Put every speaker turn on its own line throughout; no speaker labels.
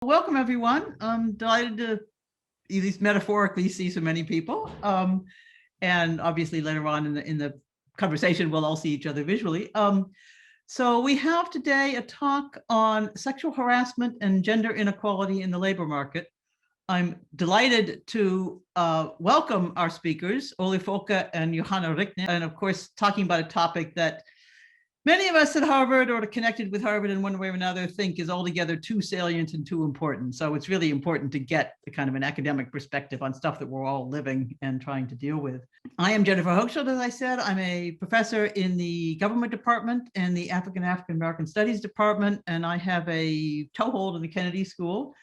Welcome, everyone. I'm delighted to, at least metaphorically, see so many people. And obviously later on in the conversation, we'll all see each other visually. So we have today a talk on sexual harassment and gender inequality in the labor market. I'm delighted to welcome our speakers, Ole Folke and Johanna Rickner, and of course, talking about a topic that many of us at Harvard or connected with Harvard in one way or another think is altogether too salient and too important. So it's really important to get the kind of an academic perspective on stuff that we're all living and trying to deal with. I am Jennifer Hochschild, as I said. I'm a professor in the government department and the African American Studies department, and I have a toehold in the Kennedy School.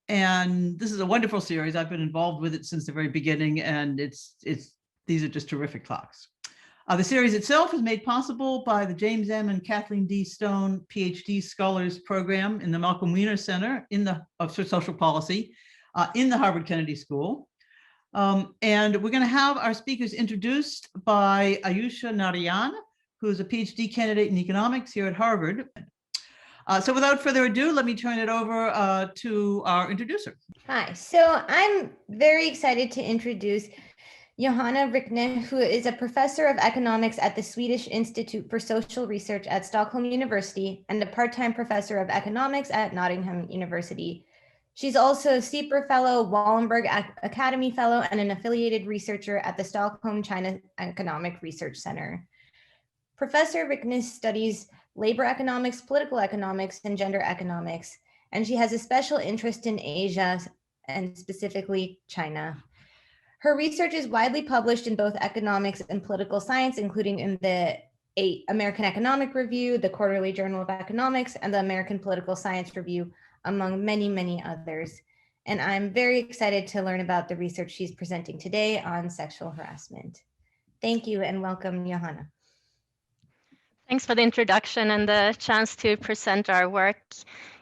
And this is a wonderful series. I've been involved with it since the very beginning, and these are just terrific talks. The series itself is made possible by the James M. and Kathleen D. Stone PhD Scholars Program in the Malcolm Wiener Center of Social Policy in the Harvard Kennedy School. And we're going to have our speakers introduced by Ayusha Narayan, who is a PhD candidate in economics here at Harvard. So without further ado, let me turn it over to our introducer.
Hi, so I'm very excited to introduce Johanna Rickner, who is a professor of economics at the Swedish Institute for Social Research at Stockholm University and a part-time professor of economics at Nottingham University. She's also a Sieper Fellow, Wallenberg Academy Fellow, and an affiliated researcher at the Stockholm China Economic Research Center. Professor Rickner studies labor economics, political economics, and gender economics, and she has a special interest in Asia and specifically China. Her research is widely published in both economics and political science, including in the American Economic Review, the Quarterly Journal of Economics, and the American Political Science Review, among many, many others. And I'm very excited to learn about the research she's presenting today on sexual harassment. Thank you and welcome, Johanna.
Thanks for the introduction and the chance to present our work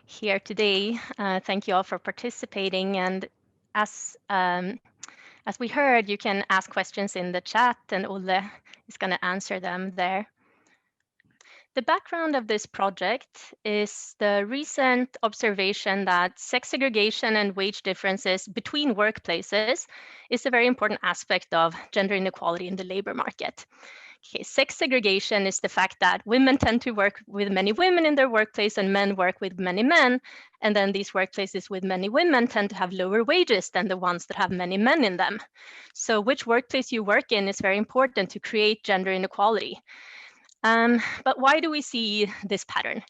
here today. Thank you all for participating. And as we heard, you can ask questions in the chat and Ole is going to answer them there. The background of this project is the recent observation that sex segregation and wage differences between workplaces is a very important aspect of gender inequality in the labor market. Okay, sex segregation is the fact that women tend to work with many women in their workplace and men work with many men. And then these workplaces with many women tend to have lower wages than the ones that have many men in them. So which workplace you work in is very important to create gender inequality. But why do we see this pattern?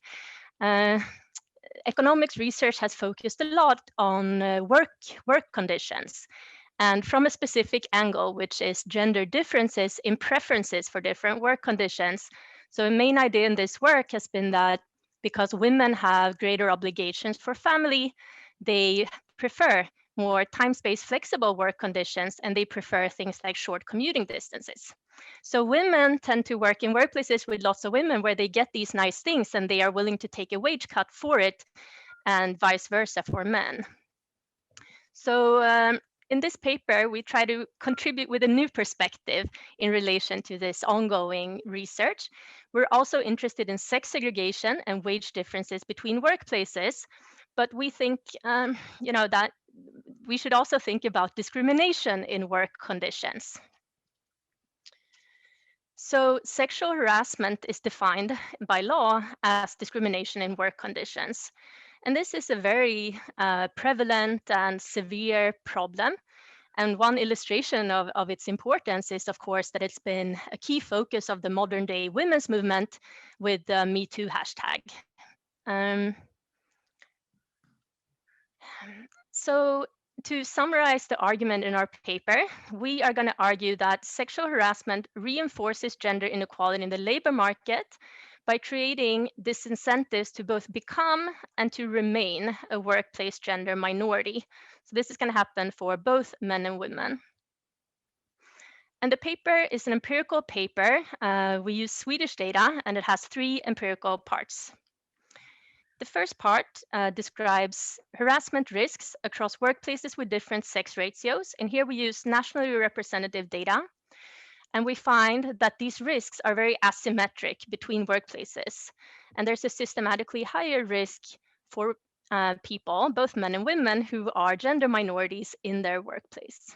Economics research has focused a lot on work conditions. And from a specific angle, which is gender differences in preferences for different work conditions. So a main idea in this work has been that because women have greater obligations for family, they prefer more time-space flexible work conditions, and they prefer things like short commuting distances. So women tend to work in workplaces with lots of women where they get these nice things and they are willing to take a wage cut for it, and vice versa for men. So in this paper, we try to contribute with a new perspective in relation to this ongoing research. We're also interested in sex segregation and wage differences between workplaces, but we think that we should also think about discrimination in work conditions. So sexual harassment is defined by law as discrimination in work conditions. And this is a very prevalent and severe problem. And one illustration of its importance is, of course, that it's been a key focus of the modern day women's movement with the Me Too hashtag. So to summarize the argument in our paper, we are going to argue that sexual harassment reinforces gender inequality in the labor market by creating disincentives to both become and to remain a workplace gender minority. So this is going to happen for both men and women. And the paper is an empirical paper. We use Swedish data, and it has 3 empirical parts. The first part describes harassment risks across workplaces with different sex ratios. And here we use nationally representative data. And we find that these risks are very asymmetric between workplaces. And there's a systematically higher risk for people, both men and women, who are gender minorities in their workplace.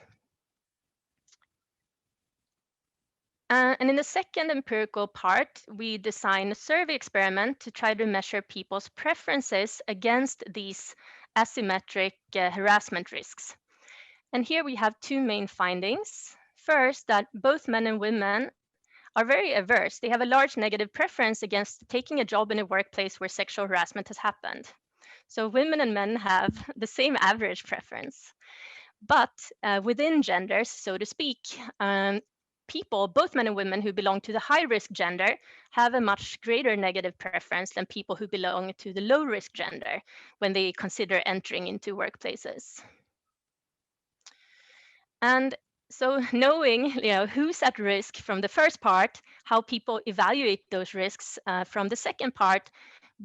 And in the second empirical part, we design a survey experiment to try to measure people's preferences against these asymmetric harassment risks. And here we have two main findings. First, that both men and women are very averse. They have a large negative preference against taking a job in a workplace where sexual harassment has happened. So women and men have the same average preference. But within genders, so to speak, people, both men and women who belong to the high-risk gender, have a much greater negative preference than people who belong to the low-risk gender when they consider entering into workplaces. And so knowing who's at risk from the first part, how people evaluate those risks from the second part,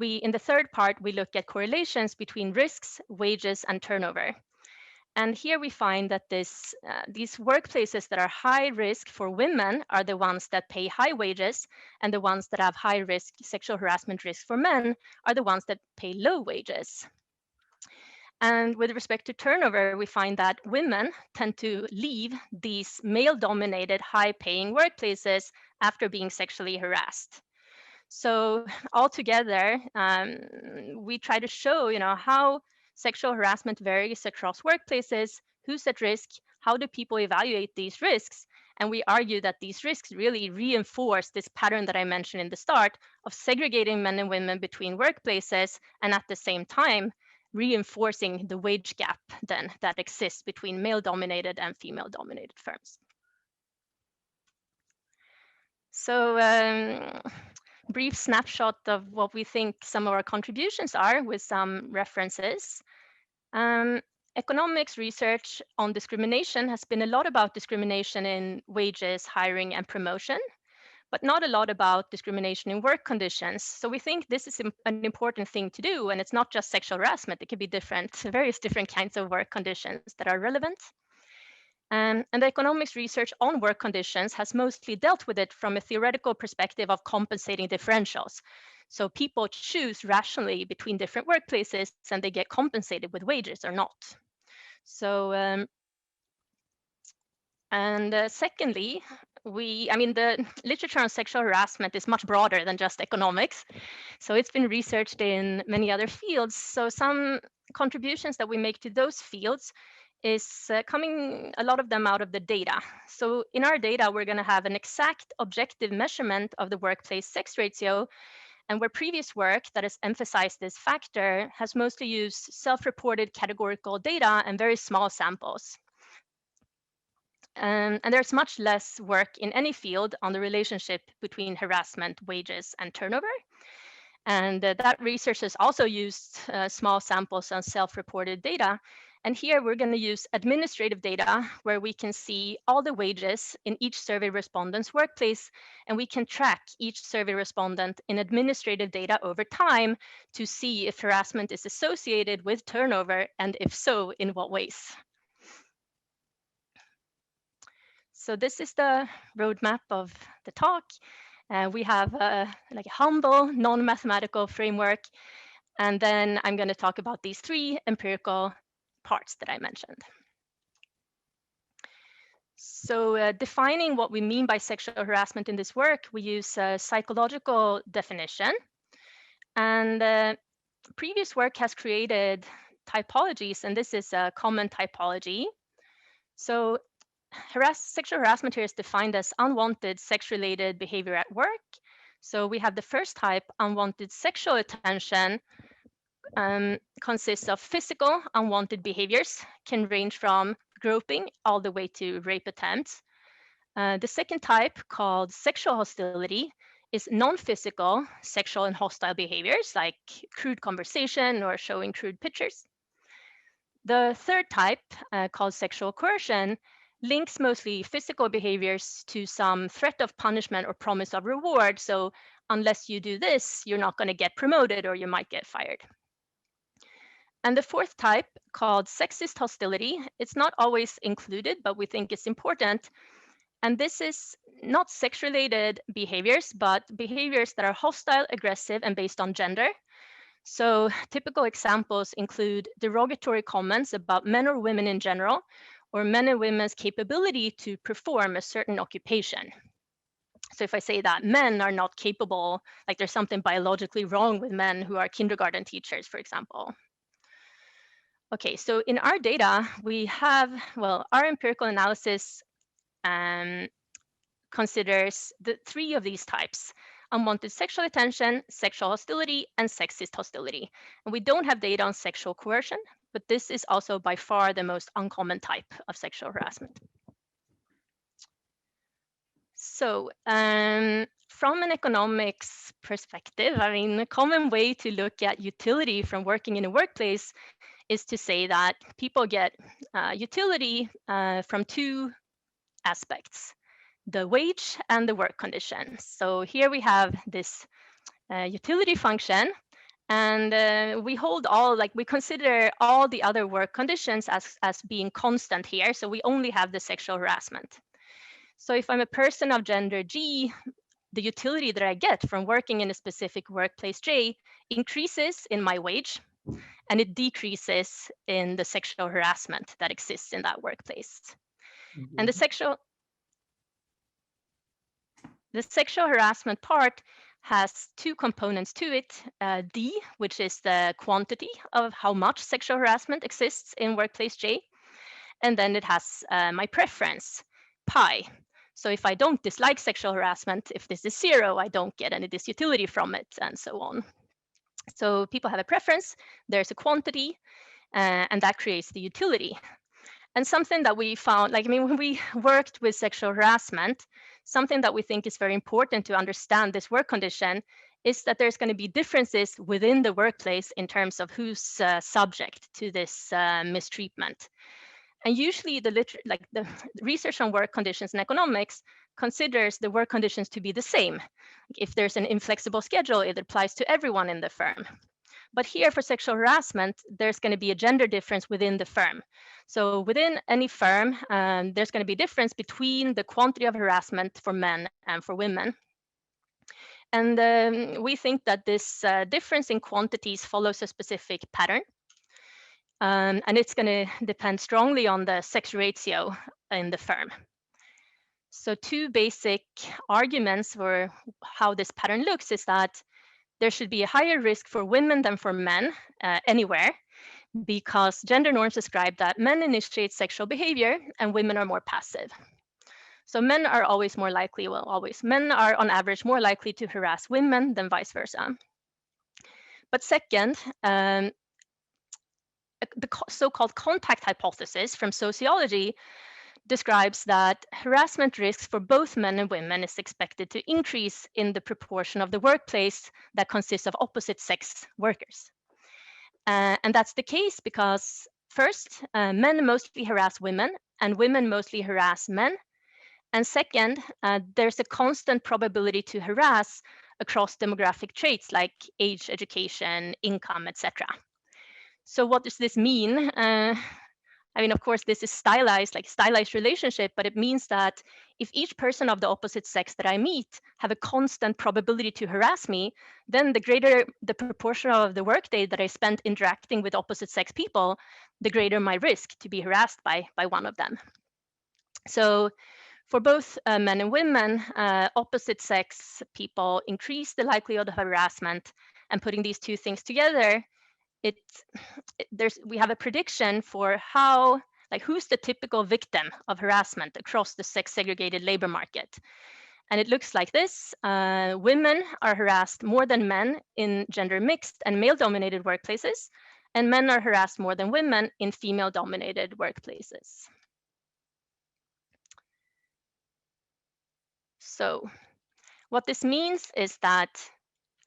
in the third part, we look at correlations between risks, wages, and turnover. And here we find that these workplaces that are high risk for women are the ones that pay high wages, and the ones that have high risk sexual harassment risk for men are the ones that pay low wages. And with respect to turnover, we find that women tend to leave these male-dominated, high-paying workplaces after being sexually harassed. So altogether, we try to show, how sexual harassment varies across workplaces, who's at risk, how do people evaluate these risks, and we argue that these risks really reinforce this pattern that I mentioned in the start of segregating men and women between workplaces, and at the same time, reinforcing the wage gap then that exists between male-dominated and female-dominated firms. So brief snapshot of what we think some of our contributions are with some references. Economics research on discrimination has been a lot about discrimination in wages, hiring, and promotion, but not a lot about discrimination in work conditions. So we think this is an important thing to do, and it's not just sexual harassment. It could be various different kinds of work conditions that are relevant. And the economics research on work conditions has mostly dealt with it from a theoretical perspective of compensating differentials. So people choose rationally between different workplaces and they get compensated with wages or not. So, secondly, the literature on sexual harassment is much broader than just economics. So it's been researched in many other fields. So some contributions that we make to those fields is coming, a lot of them, out of the data. So in our data, we're going to have an exact objective measurement of the workplace sex ratio, and where previous work that has emphasized this factor has mostly used self-reported categorical data and very small samples. And there's much less work in any field on the relationship between harassment, wages, and turnover. And that research has also used small samples on self-reported data. And here we're going to use administrative data where we can see all the wages in each survey respondent's workplace, and we can track each survey respondent in administrative data over time to see if harassment is associated with turnover, and if so, in what ways. So this is the roadmap of the talk. We have a humble, non-mathematical framework, and then I'm going to talk about these three empirical parts that I mentioned. So defining what we mean by sexual harassment in this work, we use a psychological definition. And previous work has created typologies, and this is a common typology. So sexual harassment here is defined as unwanted sex-related behavior at work. So we have the first type, unwanted sexual attention, consists of physical unwanted behaviors, can range from groping all the way to rape attempts. The second type, called sexual hostility, is non-physical sexual and hostile behaviors like crude conversation or showing crude pictures. The third type, called sexual coercion, links mostly physical behaviors to some threat of punishment or promise of reward. So unless you do this, you're not going to get promoted or you might get fired. And the fourth type, called sexist hostility, it's not always included, but we think it's important. And this is not sex-related behaviors, but behaviors that are hostile, aggressive, and based on gender. So typical examples include derogatory comments about men or women in general, or men and women's capability to perform a certain occupation. So if I say that men are not capable, like there's something biologically wrong with men who are kindergarten teachers, for example. Okay, so in our data, we have, well, our empirical analysis considers the 3 of these types: unwanted sexual attention, sexual hostility, and sexist hostility. And we don't have data on sexual coercion, but this is also by far the most uncommon type of sexual harassment. So from an economics perspective, I mean, a common way to look at utility from working in a workplace is to say that people get utility from 2 aspects: the wage and the work conditions. So here we have this utility function, and we hold all, like we consider all the other work conditions as being constant here. So we only have the sexual harassment. So if I'm a person of gender G, the utility that I get from working in a specific workplace J increases in my wage, and it decreases in the sexual harassment that exists in that workplace. And the sexual harassment part has 2 components to it: D, which is the quantity of how much sexual harassment exists in workplace J, and then it has my preference, pi. So if I don't dislike sexual harassment, if this is 0, I don't get any disutility from it, and so on. So people have a preference, there's a quantity, and that creates the utility. And something that we found, like, I mean, when we worked with sexual harassment, something that we think is very important to understand this work condition is that there's going to be differences within the workplace in terms of who's subject to this mistreatment. And usually the research on work conditions in economics considers the work conditions to be the same. If there's an inflexible schedule, it applies to everyone in the firm. But here for sexual harassment, there's going to be a gender difference within the firm. So within any firm, there's going to be a difference between the quantity of harassment for men and for women. And we think that this difference in quantities follows a specific pattern. And it's going to depend strongly on the sex ratio in the firm. So 2 basic arguments for how this pattern looks is that there should be a higher risk for women than for men anywhere, because gender norms describe that men initiate sexual behavior and women are more passive. So men are always more likely, well, always, men are on average more likely to harass women than vice versa. But second, the so-called contact hypothesis from sociology describes that harassment risks for both men and women is expected to increase in the proportion of the workplace that consists of opposite sex workers. And that's the case because first, men mostly harass women and women mostly harass men. And second, there's a constant probability to harass across demographic traits like age, education, income, etc. So what does this mean? I mean, of course, this is stylized, like stylized relationship, but it means that if each person of the opposite sex that I meet have a constant probability to harass me, then the greater the proportion of the workday that I spent interacting with opposite sex people, the greater my risk to be harassed by one of them. So for both men and women, opposite sex people increase the likelihood of harassment, and putting these 2 things together, we have a prediction for how, like, who's the typical victim of harassment across the sex segregated labor market. And it looks like this. Women are harassed more than men in gender mixed and male dominated workplaces, and men are harassed more than women in female dominated workplaces. So what this means is that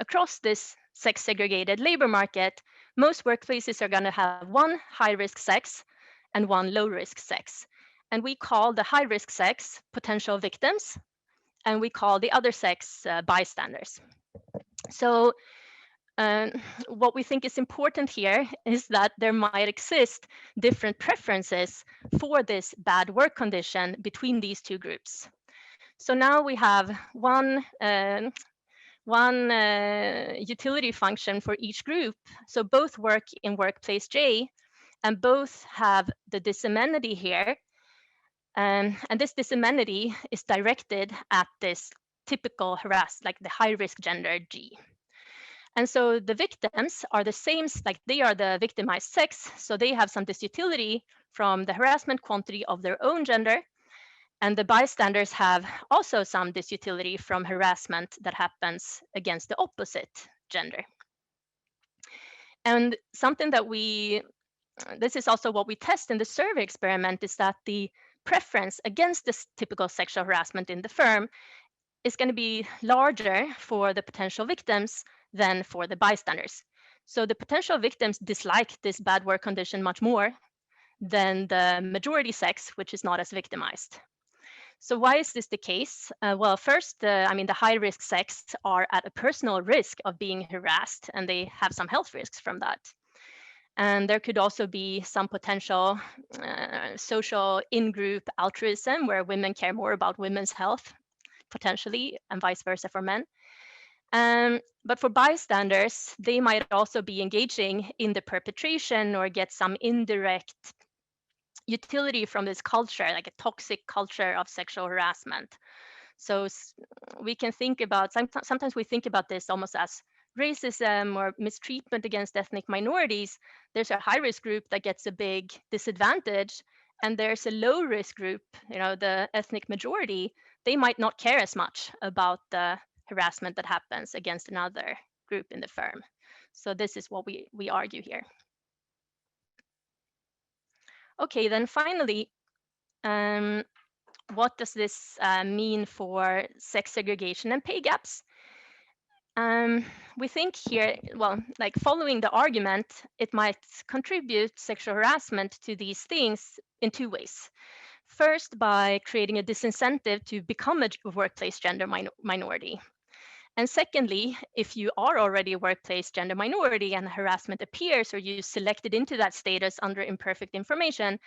across this sex segregated labor market, most workplaces are going to have 1 high risk sex and 1 low risk sex. And we call the high risk sex potential victims, and we call the other sex bystanders. So what we think is important here is that there might exist different preferences for this bad work condition between these 2 groups. So now we have one one utility function for each group. So both work in workplace J, and both have the disamenity here. And this disamenity is directed at this typical harassed, like the high risk gender G. And so the victims are the same, like they are the victimized sex, so they have some disutility from the harassment quantity of their own gender. And the bystanders have also some disutility from harassment that happens against the opposite gender. And something that this is also what we test in the survey experiment, is that the preference against this typical sexual harassment in the firm is going to be larger for the potential victims than for the bystanders. So the potential victims dislike this bad work condition much more than the majority sex, which is not as victimized. So why is this the case? Well, first, the high risk sex are at a personal risk of being harassed, and they have some health risks from that. And there could also be some potential social in-group altruism, where women care more about women's health, potentially, and vice versa for men. But for bystanders, they might also be engaging in the perpetration or get some indirect utility from this culture, like a toxic culture of sexual harassment. So we can think about, sometimes we think about this almost as racism or mistreatment against ethnic minorities. There's a high risk group that gets a big disadvantage, and there's a low risk group, the ethnic majority, they might not care as much about the harassment that happens against another group in the firm. So this is what we argue here. Okay, then finally, what does this mean for sex segregation and pay gaps? We think here, well, like following the argument, it might contribute sexual harassment to these things in two ways. First, by creating a disincentive to become a workplace gender minority. And secondly, if you are already a workplace gender minority and harassment appears, or you selected into that status under imperfect information,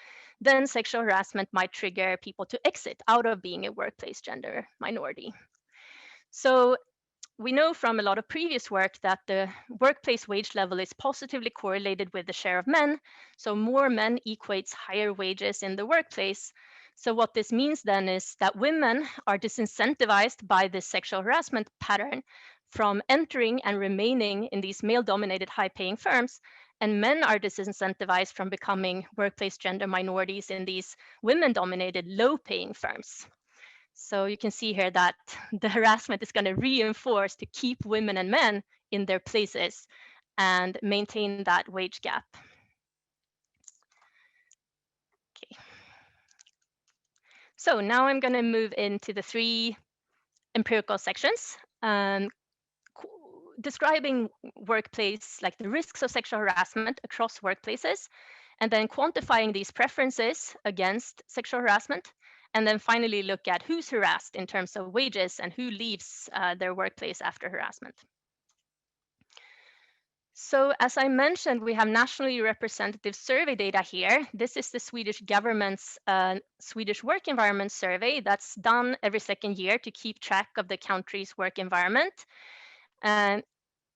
then sexual harassment might trigger people to exit out of being a workplace gender minority. So we know from a lot of previous work that the workplace wage level is positively correlated with the share of men. So more men equates higher wages in the workplace. So what this means then is that women are disincentivized by this sexual harassment pattern from entering and remaining in these male-dominated high-paying firms, and men are disincentivized from becoming workplace gender minorities in these women-dominated low-paying firms. So you can see here that the harassment is going to reinforce to keep women and men in their places and maintain that wage gap. Okay. So now I'm going to move into the three empirical sections, describing workplace, like the risks of sexual harassment across workplaces, and then quantifying these preferences against sexual harassment, and then finally look at who's harassed in terms of wages and who leaves their workplace after harassment. So as I mentioned, we have nationally representative survey data here. This is the Swedish government's Swedish work environment survey that's done every second year to keep track of the country's work environment. And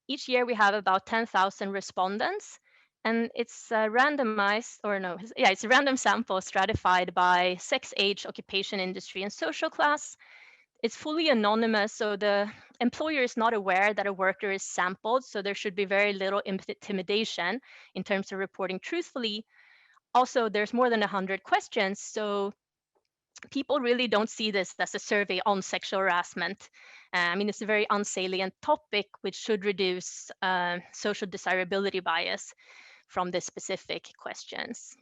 each year we have about 10,000 respondents, and it's randomized, or no, yeah, it's a random sample stratified by sex, age, occupation, industry, and social class. It's fully anonymous, so the employer is not aware that a worker is sampled, so there should be very little intimidation in terms of reporting truthfully. Also, there's more than 100 questions, so people really don't see this as a survey on sexual harassment. It's a very unsalient topic, which should reduce social desirability bias from the specific questions.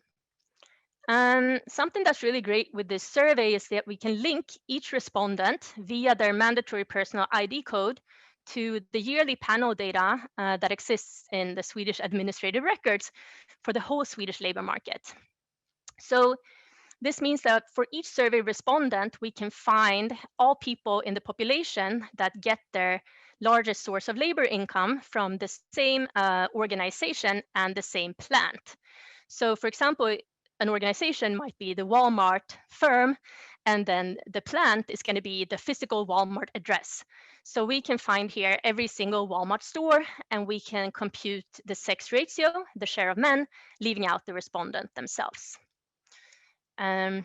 Something that's really great with this survey is that we can link each respondent via their mandatory personal ID code to the yearly panel data that exists in the Swedish administrative records for the whole Swedish labor market. So this means that for each survey respondent, we can find all people in the population that get their largest source of labor income from the same organization and the same plant. So for example, an organization might be the Walmart firm, and then the plant is going to be the physical Walmart address. So we can find here every single Walmart store, and we can compute the sex ratio, the share of men, leaving out the respondent themselves. And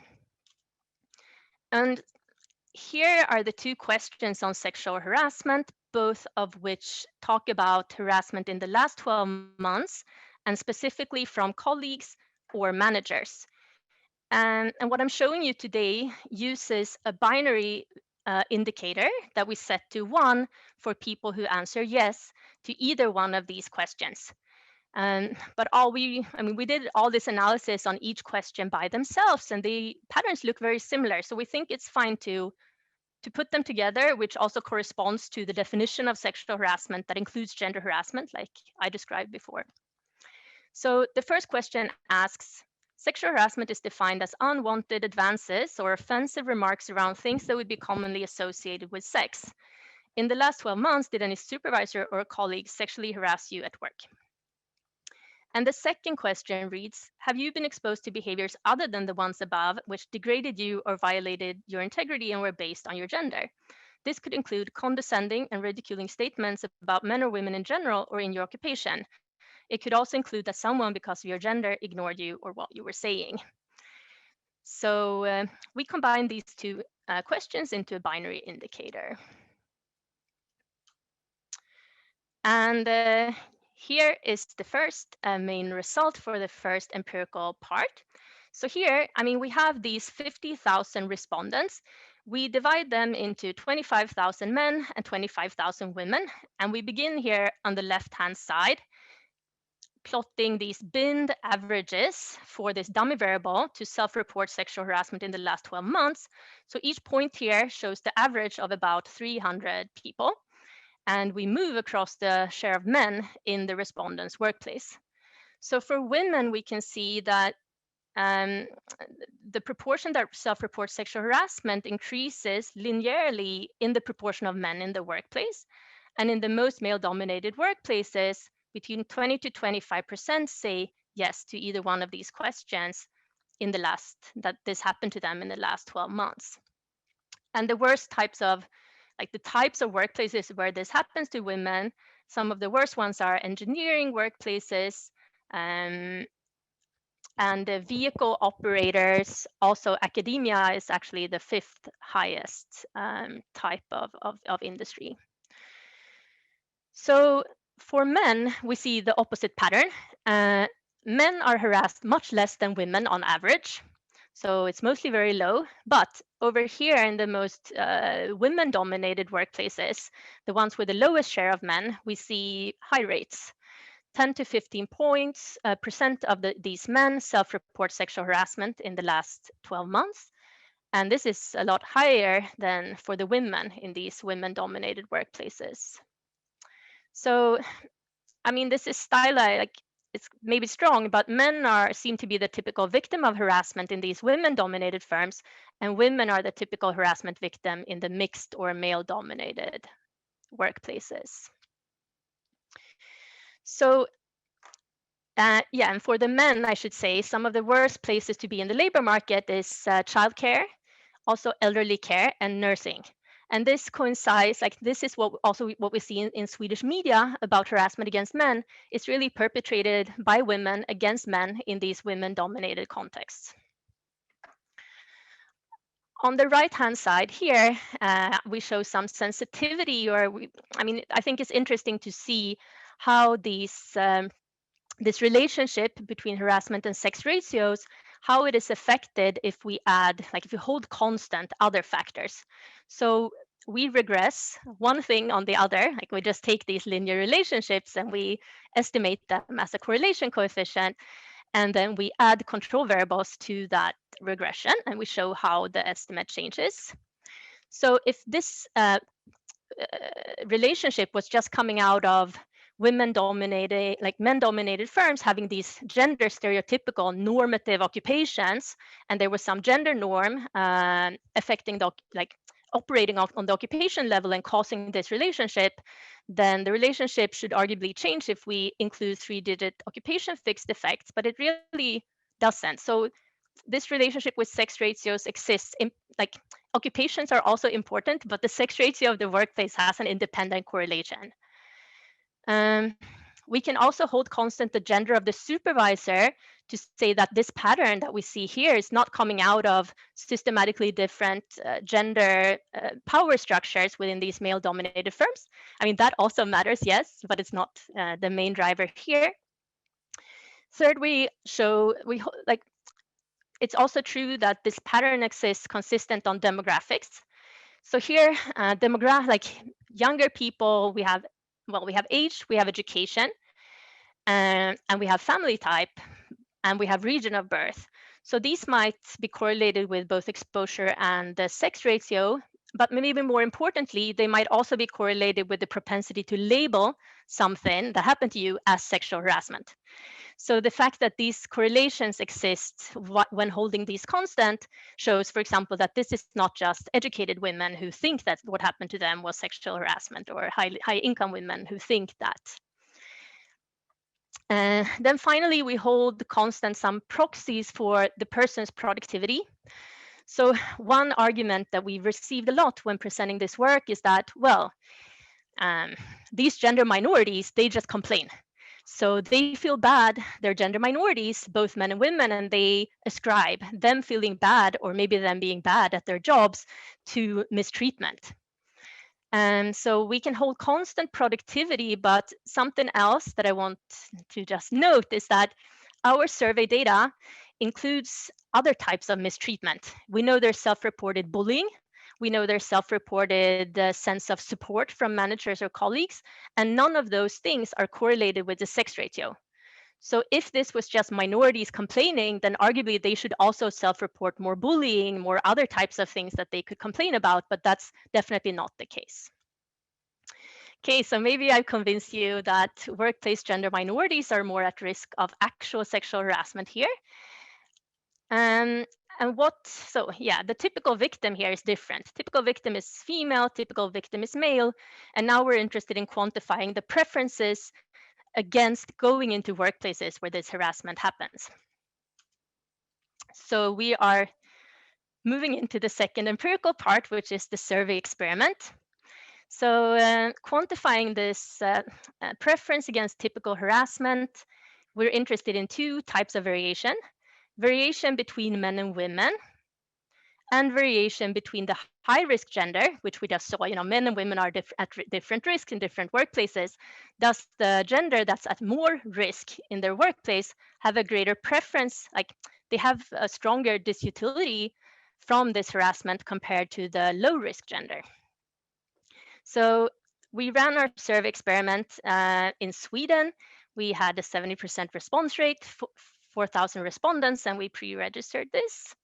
here are the 2 questions on sexual harassment, both of which talk about harassment in the last 12 months, and specifically from colleagues or managers. And what I'm showing you today uses a binary indicator that we set to 1 for people who answer yes to either one of these questions. But we did all this analysis on each question by themselves, and the patterns look very similar. So we think it's fine to put them together, which also corresponds to the definition of sexual harassment that includes gender harassment, like I described before. So the first question asks, sexual harassment is defined as unwanted advances or offensive remarks around things that would be commonly associated with sex. In the last 12 months, did any supervisor or colleague sexually harass you at work? And the second question reads, have you been exposed to behaviors other than the ones above, which degraded you or violated your integrity and were based on your gender? This could include condescending and ridiculing statements about men or women in general or in your occupation. It could also include that someone, because of your gender, ignored you or what you were saying. So we combine these 2 questions into a binary indicator. And here is the first main result for the first empirical part. So here, we have these 50,000 respondents. We divide them into 25,000 men and 25,000 women. And we begin here on the left-hand side, plotting these binned averages for this dummy variable to self-report sexual harassment in the last 12 months. So each point here shows the average of about 300 people. And we move across the share of men in the respondents' workplace. So for women, we can see that the proportion that self-report sexual harassment increases linearly in the proportion of men in the workplace. And in the most male-dominated workplaces, between 20 to 25% say yes to either one of these questions that this happened to them in the last 12 months. And the worst types of workplaces where this happens to women, some of the worst ones are engineering workplaces, and the vehicle operators. Also, academia is actually the 5th highest type of industry. So for men, we see the opposite pattern. Men are harassed much less than women on average. So it's mostly very low, but over here in the most women-dominated workplaces, the ones with the lowest share of men, we see high rates. 10 to 15 percent of these men self-report sexual harassment in the last 12 months. And this is a lot higher than for the women in these women-dominated workplaces. So, this is stylized, it's maybe strong, but men seem to be the typical victim of harassment in these women-dominated firms, and women are the typical harassment victim in the mixed or male-dominated workplaces. So, and for the men, I should say, some of the worst places to be in the labor market is childcare, also elderly care, and nursing. And this coincides, this is what we see in Swedish media about harassment against men. It's really perpetrated by women against men in these women-dominated contexts. On the right-hand side here, we show some sensitivity, I think it's interesting to see how this relationship between harassment and sex ratios, how it is affected if we add, if we hold constant other factors. So we regress one thing on the other, we just take these linear relationships and we estimate them as a correlation coefficient, and then we add control variables to that regression, and we show how the estimate changes. So if this relationship was just coming out of women-dominated, men-dominated firms having these gender stereotypical normative occupations, and there was some gender norm affecting operating on the occupation level and causing this relationship, then the relationship should arguably change if we include 3-digit occupation fixed effects, but it really doesn't. So this relationship with sex ratios exists occupations are also important, but the sex ratio of the workplace has an independent correlation. We can also hold constant the gender of the supervisor to say that this pattern that we see here is not coming out of systematically different gender power structures within these male-dominated firms. I mean, that also matters, yes, but it's not the main driver here. Third, we show, it's also true that this pattern exists consistent on demographics. So here, like younger people, we have age, we have education, and we have family type, and we have region of birth. So these might be correlated with both exposure and the sex ratio, but maybe more importantly, they might also be correlated with the propensity to label something that happened to you as sexual harassment. So the fact that these correlations exist when holding these constant shows, for example, that this is not just educated women who think that what happened to them was sexual harassment, or high income women who think that. Then finally, we hold constant some proxies for the person's productivity. So one argument that we received a lot when presenting this work is that, well, these gender minorities, they just complain. So they feel bad, they're gender minorities, both men and women, and they ascribe them feeling bad, or maybe them being bad at their jobs, to mistreatment. And so we can hold constant productivity, but something else that I want to just note is that our survey data includes other types of mistreatment. We know there's self-reported bullying. We know there's self-reported sense of support from managers or colleagues, and none of those things are correlated with the sex ratio. So if this was just minorities complaining, then arguably they should also self-report more bullying, more other types of things that they could complain about, but that's definitely not the case. Okay, so maybe I've convinced you that workplace gender minorities are more at risk of actual sexual harassment here. The typical victim here is different. Typical victim is female, typical victim is male, and now we're interested in quantifying the preferences against going into workplaces where this harassment happens. So we are moving into the second empirical part, which is the survey experiment. So quantifying this preference against typical harassment, we're interested in two types of variation. Variation between men and women, and variation between the high-risk gender, which we just saw, men and women are at different risks in different workplaces. Does the gender that's at more risk in their workplace have a greater preference, like they have a stronger disutility from this harassment compared to the low-risk gender? So we ran our survey experiment in Sweden. We had a 70% response rate, 4,000 respondents, and we pre-registered this.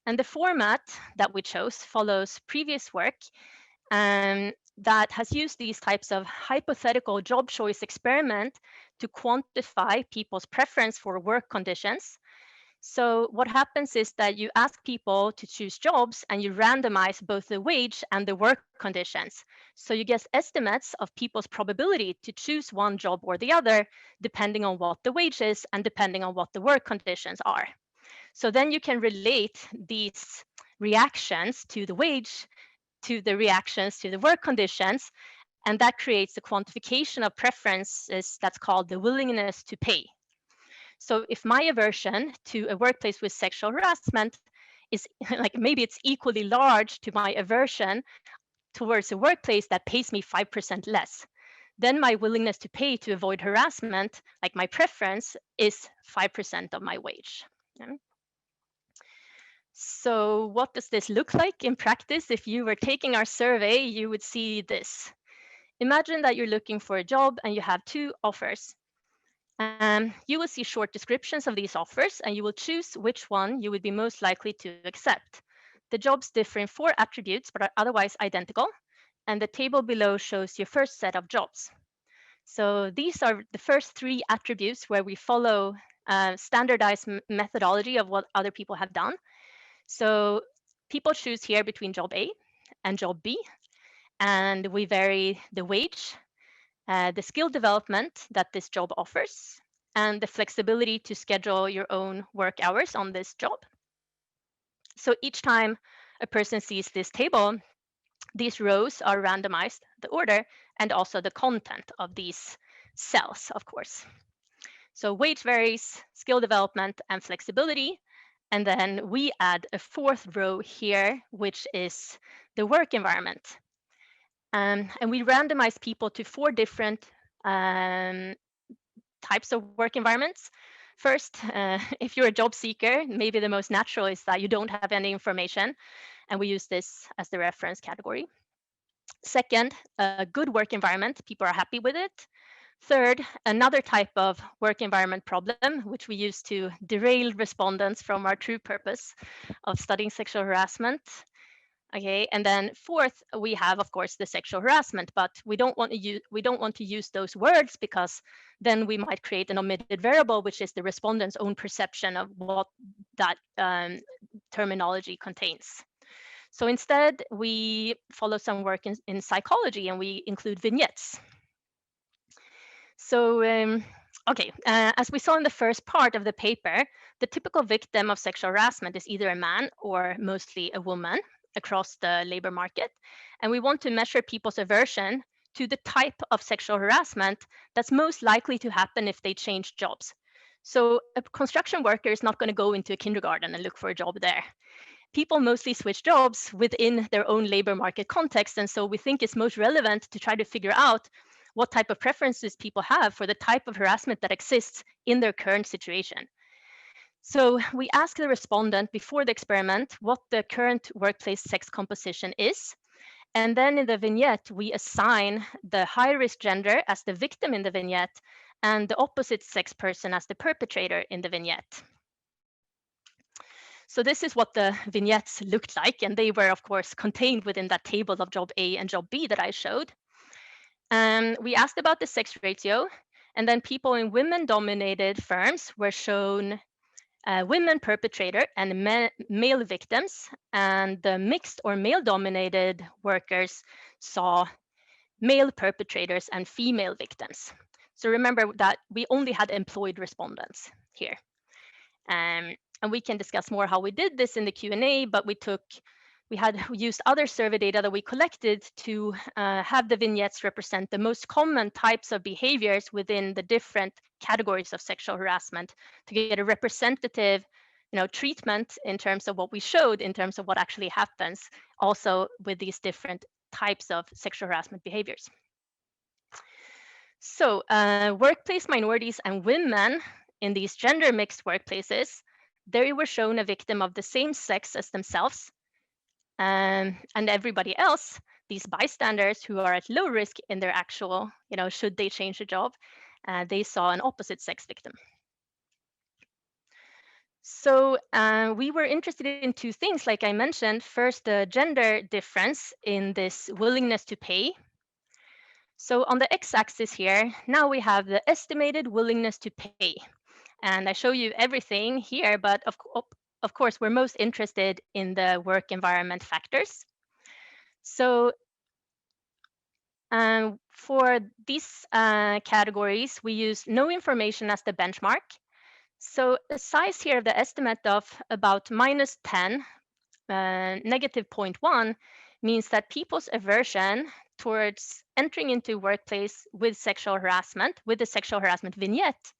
And the format that we chose follows previous work that has used these types of hypothetical job choice experiment to quantify people's preference for work conditions. So what happens is that you ask people to choose jobs and you randomize both the wage and the work conditions. So you get estimates of people's probability to choose one job or the other, depending on what the wage is and depending on what the work conditions are. So then you can relate these reactions to the wage to the reactions to the work conditions, and that creates a quantification of preferences that's called the willingness to pay. So if my aversion to a workplace with sexual harassment is maybe it's equally large to my aversion towards a workplace that pays me 5% less, then my willingness to pay to avoid harassment, like my preference, is 5% of my wage. Yeah. So what does this look like in practice? If you were taking our survey, you would see this. Imagine that you're looking for a job and you have two offers. You will see short descriptions of these offers and you will choose which one you would be most likely to accept. The jobs differ in 4 attributes but are otherwise identical, and the table below shows your first set of jobs. So these are the first 3 attributes where we follow standardized methodology of what other people have done. So people choose here between job A and job B, and we vary the wage, the skill development that this job offers, and the flexibility to schedule your own work hours on this job. So each time a person sees this table, these rows are randomized, the order, and also the content of these cells, of course. So wage varies, skill development, and flexibility. And then we add a fourth row here, which is the work environment. And we randomize people to 4 different types of work environments. First, if you're a job seeker, maybe the most natural is that you don't have any information, and we use this as the reference category. Second, a good work environment, people are happy with it. Third, another type of work environment problem, which we use to derail respondents from our true purpose of studying sexual harassment. Okay, and then fourth, we have, of course, the sexual harassment, but we don't want to use those words, because then we might create an omitted variable, which is the respondent's own perception of what that terminology contains. So instead, we follow some work in psychology, and we include vignettes. So, okay, as we saw in the first part of the paper, the typical victim of sexual harassment is either a man or mostly a woman across the labor market. And we want to measure people's aversion to the type of sexual harassment that's most likely to happen if they change jobs. So a construction worker is not going to go into a kindergarten and look for a job there. People mostly switch jobs within their own labor market context. And so we think it's most relevant to try to figure out what type of preferences people have for the type of harassment that exists in their current situation. So we ask the respondent before the experiment what the current workplace sex composition is. And then in the vignette, we assign the high-risk gender as the victim in the vignette and the opposite sex person as the perpetrator in the vignette. So this is what the vignettes looked like, and they were, of course, contained within that table of job A and job B that I showed. We asked about the sex ratio, and then people in women-dominated firms were shown women perpetrator and male victims, and the mixed or male-dominated workers saw male perpetrators and female victims. So remember that we only had employed respondents here. And we can discuss more how we did this in the Q&A, but we used other survey data that we collected to have the vignettes represent the most common types of behaviors within the different categories of sexual harassment to get a representative treatment in terms of what we showed in terms of what actually happens also with these different types of sexual harassment behaviors. So workplace minorities and women in these gender mixed workplaces, they were shown a victim of the same sex as themselves. And everybody else, these bystanders who are at low risk in their actual, should they change a job, they saw an opposite sex victim. So we were interested in 2 things, like I mentioned. First, the gender difference in this willingness to pay. So on the x-axis here, now we have the estimated willingness to pay. And I show you everything here, but of course, we're most interested in the work environment factors. So for these categories, we use no information as the benchmark. So a size here of the estimate of about -10, -0.1 means that people's aversion towards entering into workplace with sexual harassment, with the sexual harassment vignette,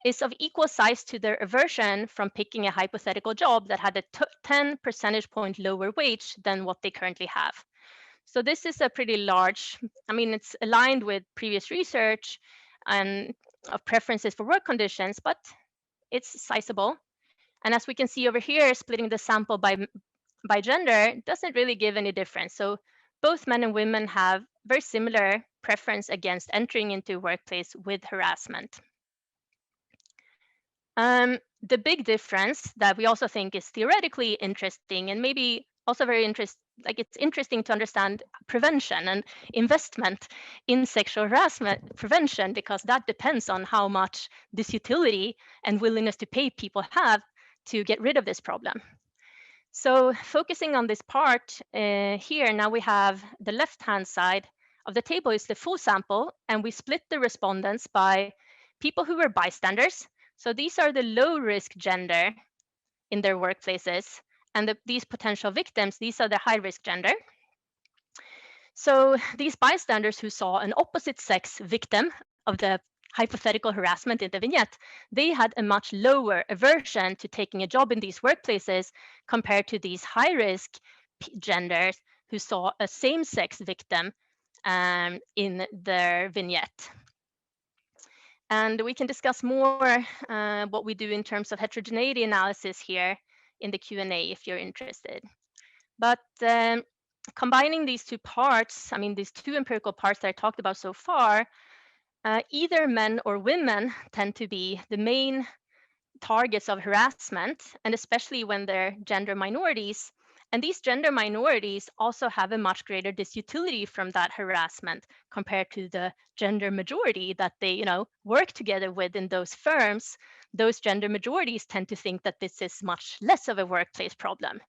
is of equal size to their aversion from picking a hypothetical job that had a 10 percentage point lower wage than what they currently have. So this is a pretty large, it's aligned with previous research and of preferences for work conditions, but it's sizable. And as we can see over here, splitting the sample by gender doesn't really give any difference. So both men and women have very similar preference against entering into workplace with harassment. The big difference that we also think is theoretically interesting and maybe also very it's interesting to understand prevention and investment in sexual harassment prevention, because that depends on how much disutility and willingness to pay people have to get rid of this problem. So focusing on this part here, now we have the left-hand side of the table is the full sample, and we split the respondents by people who were bystanders. So these are the low-risk gender in their workplaces, And these potential victims, these are the high-risk gender. So these bystanders who saw an opposite sex victim of the hypothetical harassment in the vignette, they had a much lower aversion to taking a job in these workplaces compared to these high-risk genders who saw a same-sex victim in their vignette. And we can discuss more what we do in terms of heterogeneity analysis here in the Q&A if you're interested. But combining these two parts, I mean, these two empirical parts that I talked about so far, either men or women tend to be the main targets of harassment, and especially when they're gender minorities. And these gender minorities also have a much greater disutility from that harassment compared to the gender majority that they, work together with in those firms. Those gender majorities tend to think that this is much less of a workplace problem.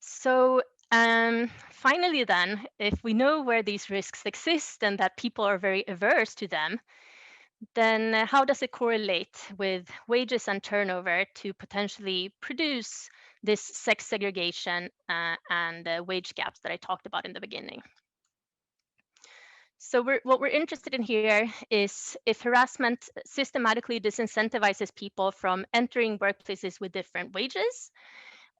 So finally then, if we know where these risks exist and that people are very averse to them, then how does it correlate with wages and turnover to potentially produce this sex segregation and wage gaps that I talked about in the beginning? So what we're interested in here is if harassment systematically disincentivizes people from entering workplaces with different wages,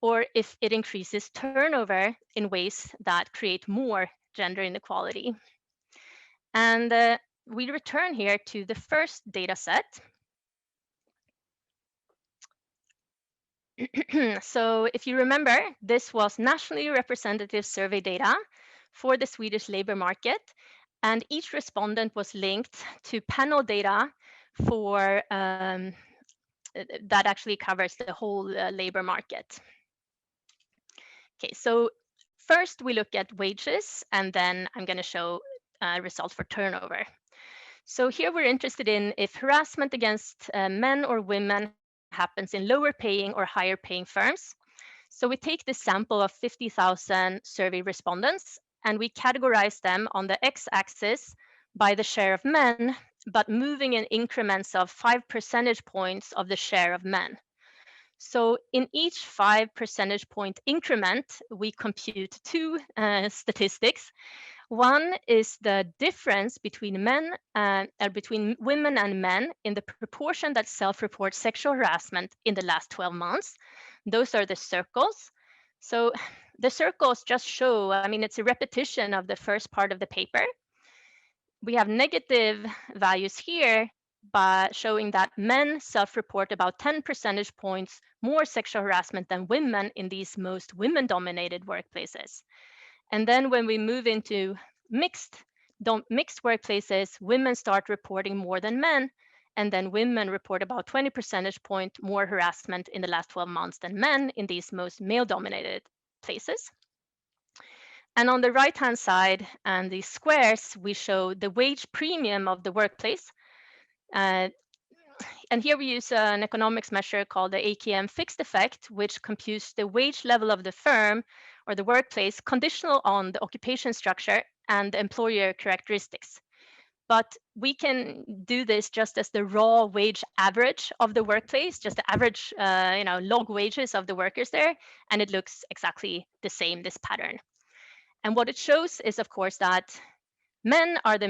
or if it increases turnover in ways that create more gender inequality. And we return here to the first data set. So if you remember, this was nationally representative survey data for the Swedish labor market, and each respondent was linked to panel data for that actually covers the whole labor market. Okay, so first we look at wages, and then I'm going to show results for turnover. So here we're interested in if harassment against men or women happens in lower paying or higher paying firms. So we take this sample of 50,000 survey respondents, and we categorize them on the x-axis by the share of men, but moving in increments of 5 percentage points of the share of men. So in each 5 percentage point increment, we compute two statistics. One is the difference between between women and men in the proportion that self-report sexual harassment in the last 12 months. Those are the circles. So the circles just show, I mean, it's a repetition of the first part of the paper. We have negative values here by showing that men self-report about 10 percentage points more sexual harassment than women in these most women-dominated workplaces. And then when we move into mixed workplaces, women start reporting more than men, and then women report about 20 percentage point more harassment in the last 12 months than men in these most male-dominated places. And on the right-hand side, and these squares, we show the wage premium of the workplace. And here we use an economics measure called the AKM fixed effect, which computes the wage level of the firm or the workplace conditional on the occupation structure and the employer characteristics. But we can do this just as the raw wage average of the workplace, just the average log wages of the workers there, and it looks exactly the same, this pattern. And what it shows is, of course, that men are the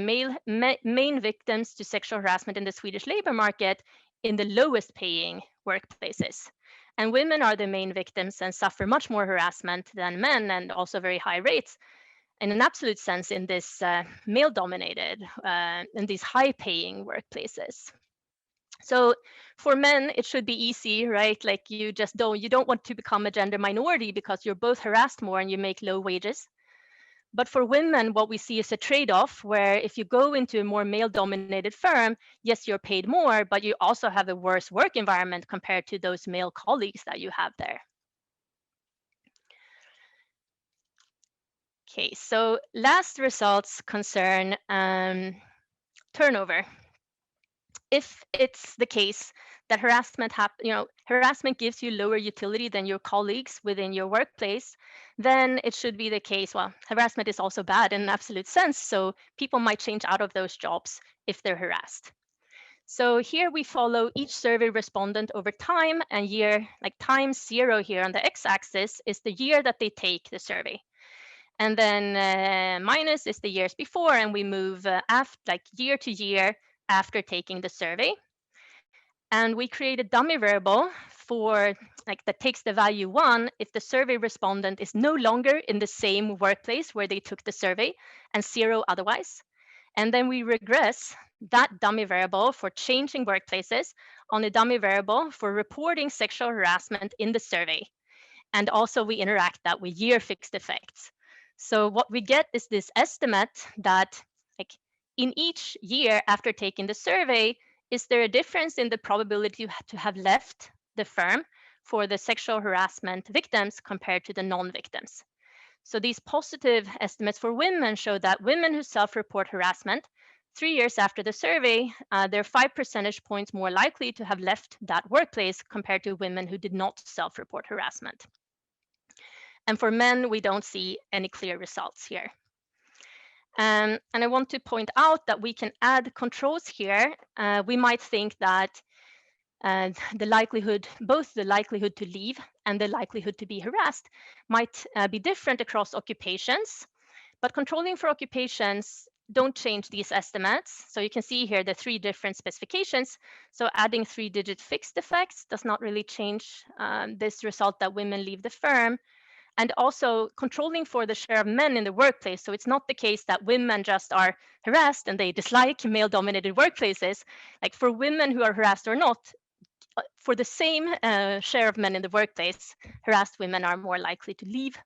main victims to sexual harassment in the Swedish labor market in the lowest paying workplaces. And women are the main victims and suffer much more harassment than men, and also very high rates in an absolute sense in this male-dominated, in these high-paying workplaces. So for men, it should be easy, right? Like you don't want to become a gender minority because you're both harassed more and you make low wages. But for women, what we see is a trade-off where if you go into a more male-dominated firm, yes, you're paid more, but you also have a worse work environment compared to those male colleagues that you have there. Okay, so last results concern turnover. If it's the case that harassment gives you lower utility than your colleagues within your workplace, then it should be the case, well, harassment is also bad in an absolute sense, so people might change out of those jobs if they're harassed. So here we follow each survey respondent over time, and year, like time 0 here on the x-axis is the year that they take the survey. And then minus is the years before, and we move after, like year to year after taking the survey. And we create a dummy variable for that takes the value 1 if the survey respondent is no longer in the same workplace where they took the survey, and 0 otherwise. And then we regress that dummy variable for changing workplaces on a dummy variable for reporting sexual harassment in the survey. And also we interact that with year fixed effects. So what we get is this estimate that in each year after taking the survey, is there a difference in the probability to have left the firm for the sexual harassment victims compared to the non-victims? So these positive estimates for women show that women who self-report harassment 3 years after the survey, they're 5 percentage points more likely to have left that workplace compared to women who did not self-report harassment. And for men, we don't see any clear results here. And I want to point out that we can add controls here. We might think that the likelihood, both the likelihood to leave and the likelihood to be harassed might be different across occupations, but controlling for occupations don't change these estimates. So you can see here the 3 different specifications. So adding 3-digit fixed effects does not really change this result that women leave the firm. And also controlling for the share of men in the workplace. So it's not the case that women just are harassed and they dislike male-dominated workplaces. Like for women who are harassed or not, for the same share of men in the workplace, harassed women are more likely to leave.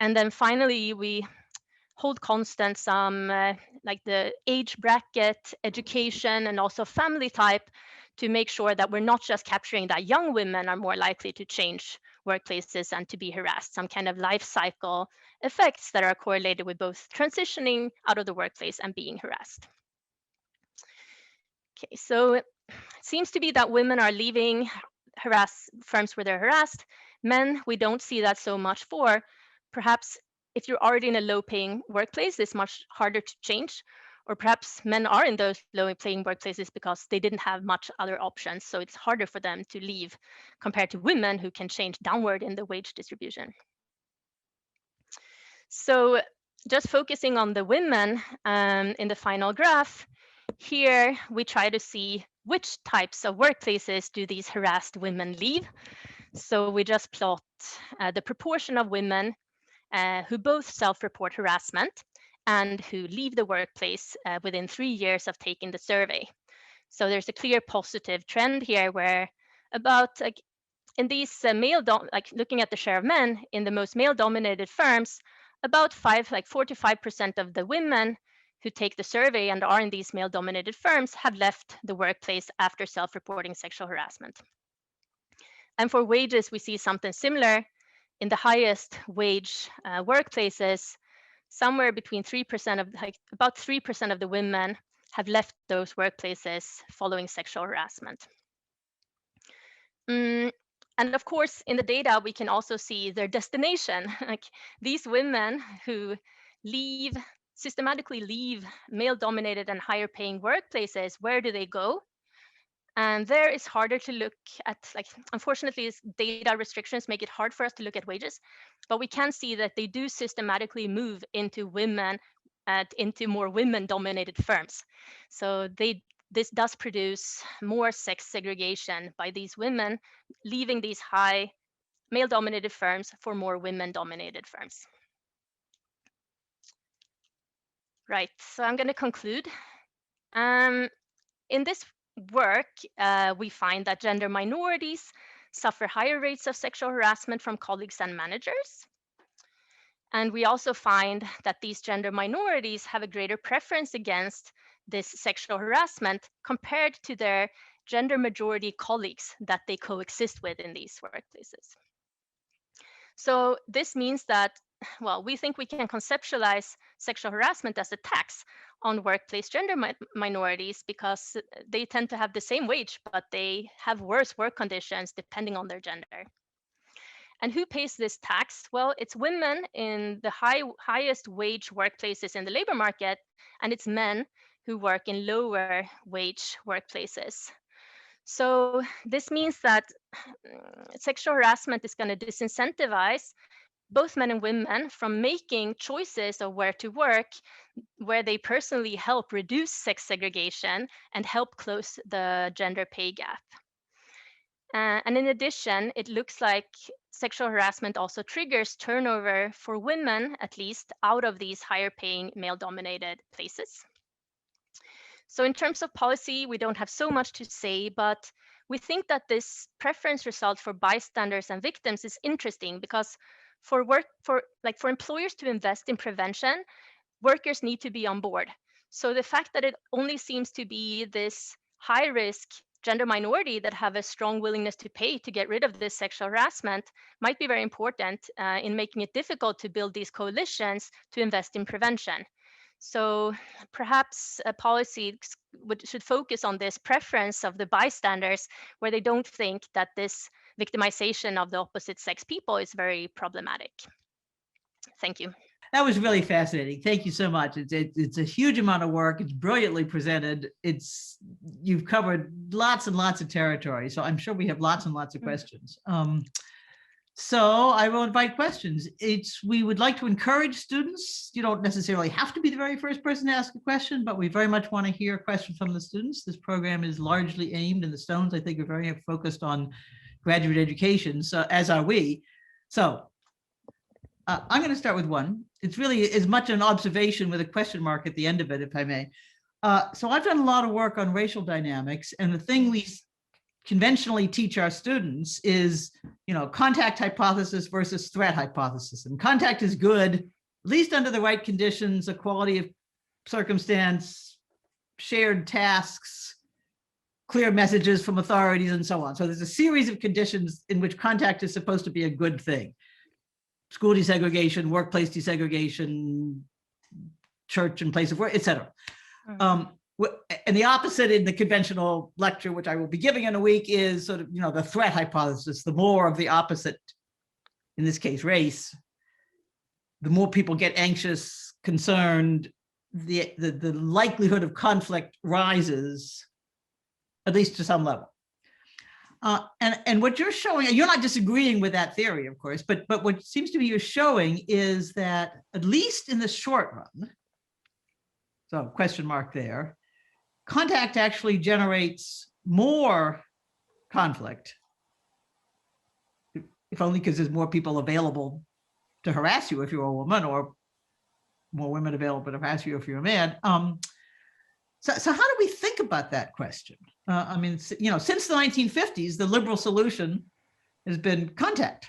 And then finally, we hold constant some like the age bracket, education, and also family type to make sure that we're not just capturing that young women are more likely to change workplaces and to be harassed, some kind of life cycle effects that are correlated with both transitioning out of the workplace and being harassed. Okay, so it seems to be that women are leaving firms where they're harassed. Men, we don't see that so much for. Perhaps if you're already in a low-paying workplace, it's much harder to change. Or perhaps men are in those low-paying workplaces because they didn't have much other options, so it's harder for them to leave compared to women who can change downward in the wage distribution. So just focusing on the women in the final graph, here we try to see which types of workplaces do these harassed women leave. So we just plot the proportion of women who both self-report harassment and who leave the workplace within 3 years of taking the survey. So there's a clear positive trend here where about in these looking at the share of men in the most male-dominated firms, about 4 to 5% of the women who take the survey and are in these male-dominated firms have left the workplace after self-reporting sexual harassment. And for wages, we see something similar. In the highest wage workplaces, somewhere between 3% of, about 3% of the women have left those workplaces following sexual harassment. And of course, in the data, we can also see their destination. Like these women who systematically leave male-dominated and higher-paying workplaces, where do they go? And there it's harder to look at, unfortunately, data restrictions make it hard for us to look at wages, but we can see that they do systematically move into more women-dominated firms. So this does produce more sex segregation by these women leaving these high male-dominated firms for more women-dominated firms. Right, so I'm going to conclude. In this work, we find that gender minorities suffer higher rates of sexual harassment from colleagues and managers. And we also find that these gender minorities have a greater preference against this sexual harassment compared to their gender majority colleagues that they coexist with in these workplaces. So this means that, well, we think we can conceptualize sexual harassment as a tax on workplace gender minorities because they tend to have the same wage, but they have worse work conditions depending on their gender. And who pays this tax? Well, it's women in the highest wage workplaces in the labor market, and it's men who work in lower wage workplaces. So this means that sexual harassment is going to disincentivize both men and women from making choices of where to work, where they personally help reduce sex segregation and help close the gender pay gap. And in addition, it looks like sexual harassment also triggers turnover for women, at least, out of these higher paying male dominated places. So in terms of policy, we don't have so much to say, but we think that this preference result for bystanders and victims is interesting because for employers to invest in prevention, workers need to be on board. So the fact that it only seems to be this high risk gender minority that have a strong willingness to pay to get rid of this sexual harassment might be very important in making it difficult to build these coalitions to invest in prevention. So perhaps a policy should focus on this preference of the bystanders, where they don't think that this victimization of the opposite sex people is very problematic. Thank you.
That was really fascinating. Thank you so much. It's a huge amount of work. It's brilliantly presented. You've covered lots and lots of territory. So I'm sure we have lots and lots of questions. So I will invite questions. We would like to encourage students. You don't necessarily have to be the very first person to ask a question, but we very much want to hear questions from the students. This program is largely aimed, and the Stones, I think, are very focused on graduate education, so as are we. So I'm going to start with one. It's really as much an observation with a question mark at the end of it, if I may. So I've done a lot of work on racial dynamics, and the thing we conventionally teach our students is, contact hypothesis versus threat hypothesis. And contact is good, at least under the right conditions, equality of circumstance, shared tasks, clear messages from authorities, and so on. So there's a series of conditions in which contact is supposed to be a good thing. School desegregation, workplace desegregation, church and place of work, etc. And the opposite in the conventional lecture, which I will be giving in a week, is sort of, the threat hypothesis. The more of the opposite, in this case, race, the more people get anxious, concerned, the likelihood of conflict rises, at least to some level. And what you're showing, you're not disagreeing with that theory, of course, but what seems to be you're showing is that, at least in the short run, so question mark there, contact actually generates more conflict, if only because there's more people available to harass you if you're a woman, or more women available to harass you if you're a man. So how do we think about that question? Since the 1950s, the liberal solution has been contact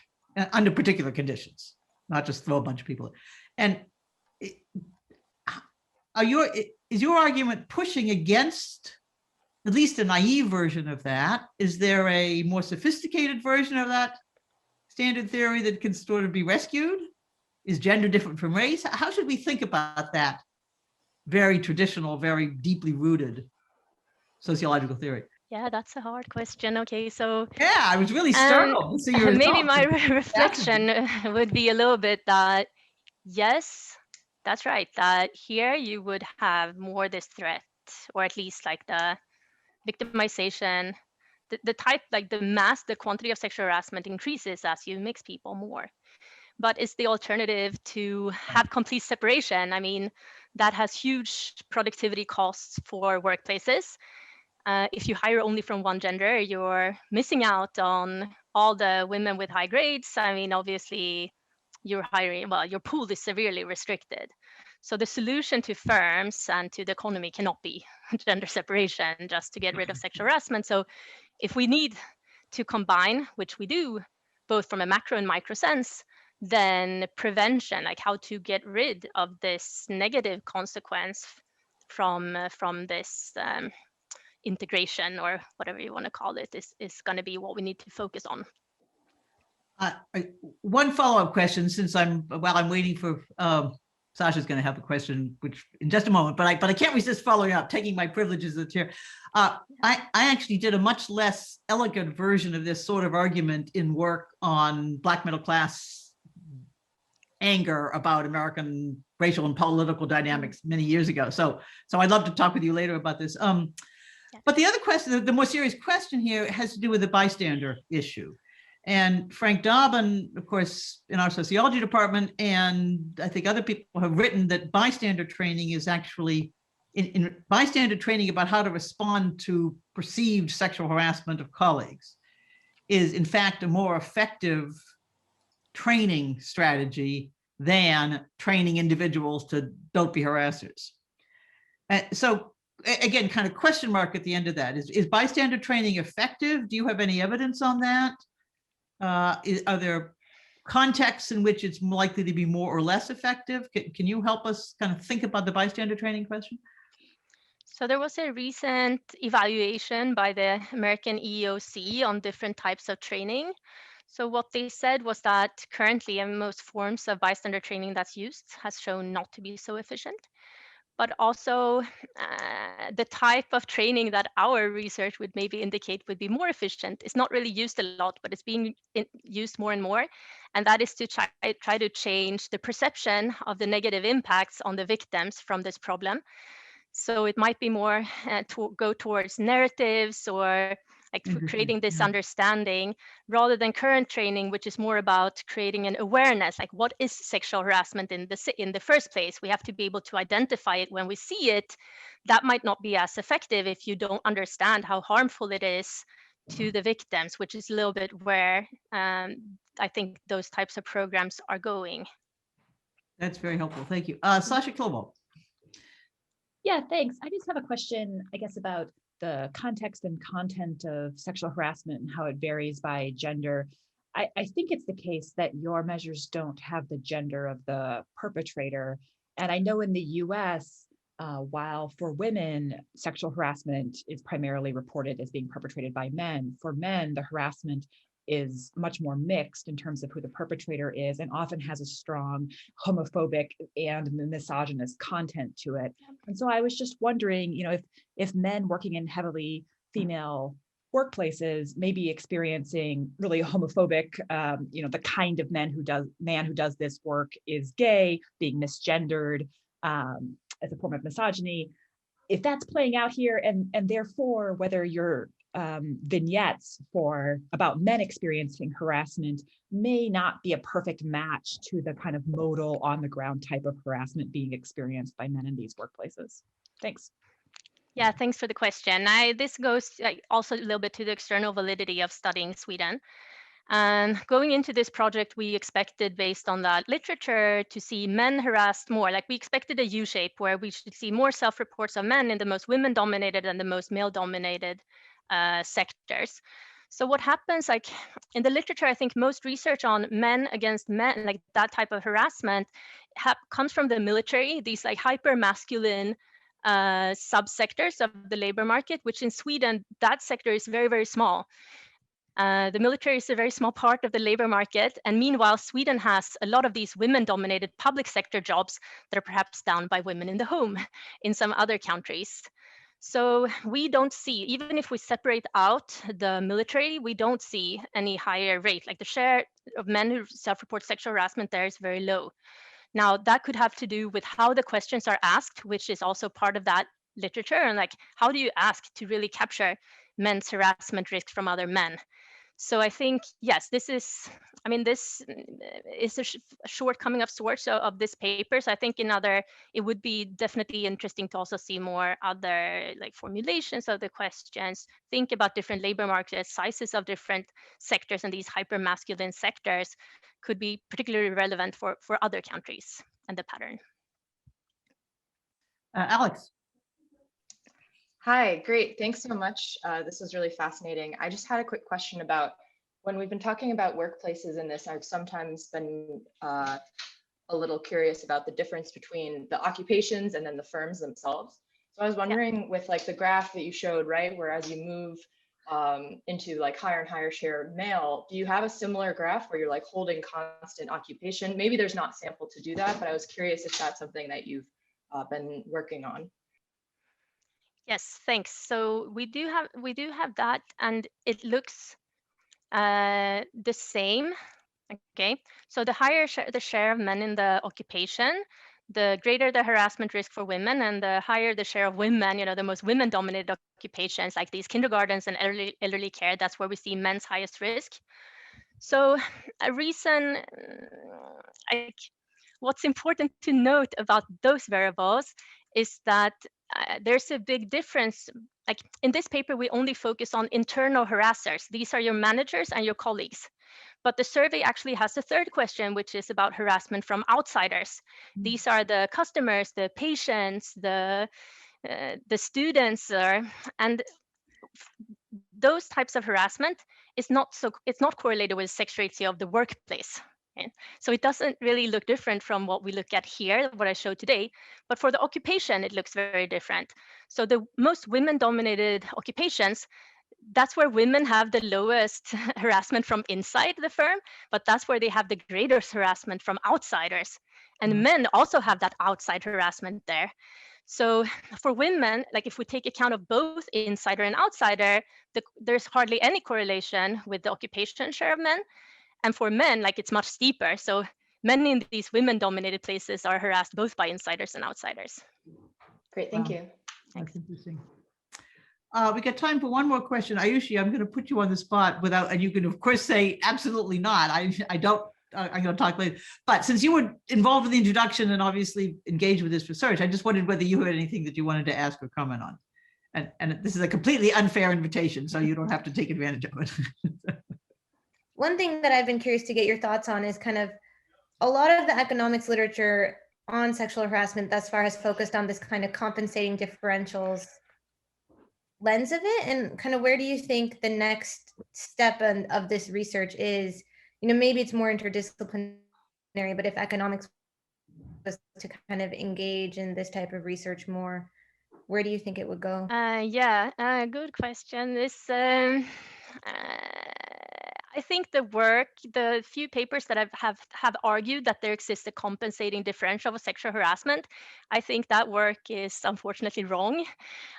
under particular conditions, not just throw a bunch of people in. And is your argument pushing against at least a naive version of that? Is there a more sophisticated version of that standard theory that can sort of be rescued? Is gender different from race? How should we think about that very traditional, very deeply rooted sociological theory?
Yeah, that's a hard question. Okay, so
yeah, I was really startled to see your
maybe
results.
my reflection would be a little bit that, yes, that's right, that here you would have more this threat, or at least like the victimization, the type, like the quantity of sexual harassment increases as you mix people more. But it's the alternative to have complete separation. I mean, that has huge productivity costs for workplaces. If you hire only from one gender, you're missing out on all the women with high grades. I mean, obviously, your pool is severely restricted. So the solution to firms and to the economy cannot be gender separation just to get rid of sexual harassment. So if we need to combine, which we do, both from a macro and micro sense, then prevention, like how to get rid of this negative consequence from this integration, or whatever you want to call it, is going to be what we need to focus on.
One follow-up question, since while I'm waiting for Sasha's going to have a question, which in just a moment, but I can't resist following up, taking my privileges as the chair. I actually did a much less elegant version of this sort of argument in work on Black middle class anger about American racial and political dynamics many years ago. So I'd love to talk with you later about this. But the other question, the more serious question here has to do with the bystander issue. And Frank Dobbin, of course, in our sociology department, and I think other people have written that bystander training is actually in bystander training about how to respond to perceived sexual harassment of colleagues is in fact a more effective training strategy than training individuals to don't be harassers. So again, kind of question mark at the end of that. Is bystander training effective? Do you have any evidence on that? Are there contexts in which it's likely to be more or less effective? Can you help us kind of think about the bystander training question?
So there was a recent evaluation by the American EEOC on different types of training. So what they said was that currently in most forms of bystander training that's used has shown not to be so efficient. But also the type of training that our research would maybe indicate would be more efficient is not really used a lot, but it's being used more and more. And that is to try to change the perception of the negative impacts on the victims from this problem. So it might be more to go towards narratives or like creating this understanding rather than current training, which is more about creating an awareness, like what is sexual harassment in the first place? We have to be able to identify it when we see it. That might not be as effective if you don't understand how harmful it is to the victims, which is a little bit where I think those types of programs are going.
That's very helpful. Thank you. Sasha Kilbo.
Yeah, thanks. I just have a question, I guess, about the context and content of sexual harassment and how it varies by gender. I think it's the case that your measures don't have the gender of the perpetrator. And I know in the US, while for women, sexual harassment is primarily reported as being perpetrated by men, for men, the harassment is much more mixed in terms of who the perpetrator is and often has a strong homophobic and misogynist content to it. And so I was just wondering, if men working in heavily female workplaces may be experiencing really homophobic, the kind of man who does this work is gay, being misgendered as a form of misogyny. If that's playing out here, and therefore whether your vignettes about men experiencing harassment may not be a perfect match to the kind of modal on the ground type of harassment being experienced by men in these workplaces. Thanks.
Yeah, thanks for the question. This goes also a little bit to the external validity of studying Sweden. And going into this project, we expected, based on that literature, to see men harassed more. Like we expected a U-shape where we should see more self-reports of men in the most women-dominated and the most male-dominated sectors. So what happens, like in the literature, I think most research on men against men, like that type of harassment, comes from the military, these like hyper-masculine subsectors of the labor market, which in Sweden, that sector is very, very small. The military is a very small part of the labor market. And meanwhile, Sweden has a lot of these women-dominated public sector jobs that are perhaps done by women in the home in some other countries. So we don't see, even if we separate out the military, we don't see any higher rate. Like the share of men who self-report sexual harassment there is very low. Now, that could have to do with how the questions are asked, which is also part of that literature. And like, how do you ask to really capture men's harassment risk from other men? So I think, yes, this is a shortcoming of sorts of this paper. So I think it would be definitely interesting to also see more other like formulations of the questions, think about different labor markets, sizes of different sectors, and these hyper-masculine sectors could be particularly relevant for other countries and the pattern.
Alex.
Hi, great. Thanks so much. This was really fascinating. I just had a quick question about when we've been talking about workplaces in this, I've sometimes been a little curious about the difference between the occupations and then the firms themselves. So I was wondering with like the graph that you showed, right, where as you move into like higher and higher share male, do you have a similar graph where you're like holding constant occupation? Maybe there's not sample to do that, but I was curious if that's something that you've been working on.
Yes, thanks. So we do have that, and it looks the same. Okay, so the higher the share of men in the occupation, the greater the harassment risk for women and the higher the share of women, the most women dominated occupations like these kindergartens and elderly care, that's where we see men's highest risk. So a reason, what's important to note about those variables is that there's a big difference. Like in this paper, we only focus on internal harassers. These are your managers and your colleagues. But the survey actually has a third question, which is about harassment from outsiders. These are the customers, the patients, the students, and those types of harassment is it's not correlated with sex ratio of the workplace. Okay? So it doesn't really look different from what we look at here, what I showed today, but for the occupation, it looks very different. So the most women-dominated occupations, that's where women have the lowest harassment from inside the firm, but that's where they have the greatest harassment from outsiders. And men also have that outside harassment there. So for women, like if we take account of both insider and outsider, there's hardly any correlation with the occupation share of men. And for men, like it's much steeper. So men in these women-dominated places are harassed both by insiders and outsiders.
Great, thank you.
Thanks.
That's interesting. We got time for one more question. Ayushi, I'm going to put you on the spot and you can of course say absolutely not. I don't, I'm going to talk later. But since you were involved in the introduction and obviously engaged with this research, I just wondered whether you had anything that you wanted to ask or comment on. And this is a completely unfair invitation, so you don't have to take advantage of it.
One thing that I've been curious to get your thoughts on is kind of a lot of the economics literature on sexual harassment thus far has focused on this kind of compensating differentials lens of it, and kind of where do you think the next step of this research is? Maybe it's more interdisciplinary, but if economics was to kind of engage in this type of research more, where do you think it would go?
Good question. I think the few papers that have argued that there exists a compensating differential of sexual harassment, I think that work is unfortunately wrong.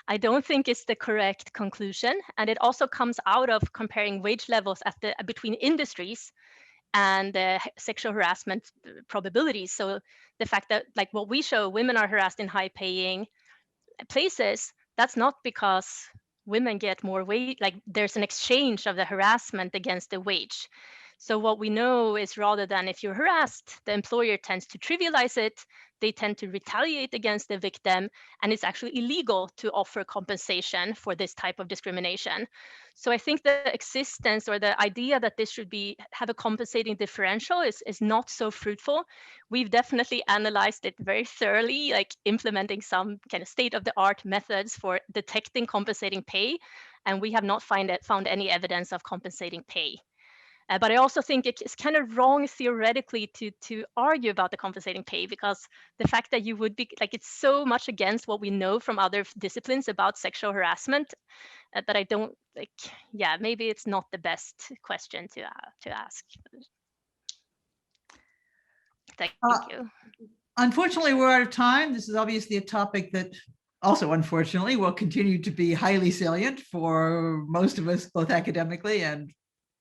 I don't think it's the correct conclusion. And it also comes out of comparing wage levels between industries and sexual harassment probabilities. So the fact that, like what we show, women are harassed in high paying places, that's not because women get more wage, like there's an exchange of the harassment against the wage. So what we know is rather than if you're harassed, the employer tends to trivialize it, they tend to retaliate against the victim, and it's actually illegal to offer compensation for this type of discrimination. So I think the existence or the idea that this should have a compensating differential is not so fruitful. We've definitely analyzed it very thoroughly, like implementing some kind of state-of-the-art methods for detecting compensating pay, and we have not found any evidence of compensating pay. But I also think it's kind of wrong theoretically to argue about the compensating pay, because the fact that you would be like, it's so much against what we know from other disciplines about sexual harassment that I don't like, maybe it's not the best question to ask. Thank you.
Unfortunately, we're out of time. This is obviously a topic that also, unfortunately, will continue to be highly salient for most of us, both academically and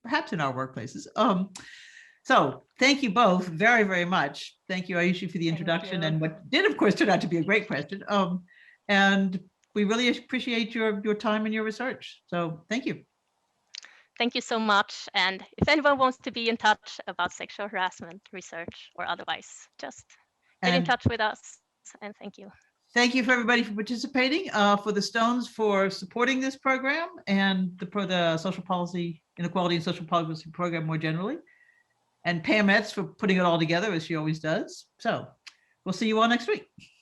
perhaps in our workplaces. So thank you both very, very much. Thank you, Ayushi, for the introduction and what did, of course, turn out to be a great question. And we really appreciate your time and your research. So thank you.
Thank you so much. And if anyone wants to be in touch about sexual harassment research or otherwise, just get in touch with us. And thank you.
Thank you for everybody for participating, for the Stones for supporting this program, and for the Social Policy, Inequality and Social Policy program more generally, and Pam Etz for putting it all together as she always does. So we'll see you all next week.